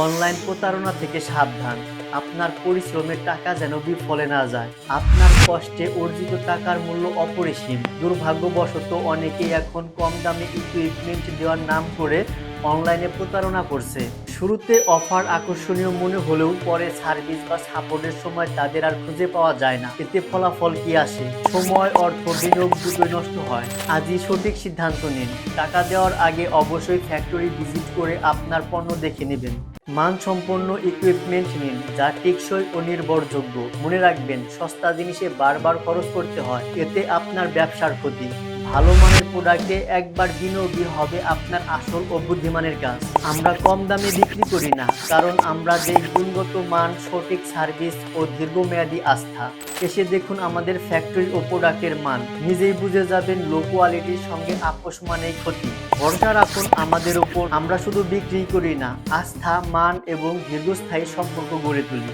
Online প্রতারণা থেকে সাবধান। আপনার পরিশ্রমের টাকা যেন বিফলে না যায়। আপনার কষ্টে অর্জিত টাকার মূল্য অপরিসীম। দুর্ভাগ্যবশত অনেকেই এখন কম দামে ইকুইপমেন্ট দেওয়ার নাম করে অনলাইনে প্রতারণা করছে। শুরুতে অফার আকর্ষণীয় মনে হলেও পরে সার্ভিস বা সাপোর্টের সময় তাদের আর খুঁজে পাওয়া যায় না। এতে ফলাফল কি আসে? সময়, অর্থ, বিনিয়োগ দুটোই নষ্ট হয়। আজই সঠিক সিদ্ধান্ত নিন। টাকা দেওয়ার আগে অবশ্যই ফ্যাক্টরি ভিজিট করে আপনার পণ্য দেখে নেবেন। মানসম্পন্ন ইকুইপমেন্ট নিন যা টেকসই ও নির্ভরযোগ্য। মনে রাখবেন, সস্তা জিনিসে বারবার খরচ করতে হয়, এতে আপনার ব্যবসার ক্ষতি। ভালো মানের প্রোডাক্টে একবার বিনিয়োগই হবে আপনার আসল ও বুদ্ধিমানের কাজ। আমরা কম দামে বিক্রি করি না, কারণ আমরা দেই গুণগত মান, সঠিক সার্ভিস ও দীর্ঘমেয়াদী আস্থা। এসে দেখুন আমাদের ফ্যাক্টরি ও প্রোডাক্টের মান, নিজেই বুঝে যাবেন লো কোয়ালিটির সঙ্গে আপোষ মানেই ক্ষতি। ভরসা রাখুন আমাদের উপর। আমরা শুধু বিক্রি করি না, আস্থা, মান এবং দীর্ঘস্থায়ী সম্পর্ক গড়ে তুলি।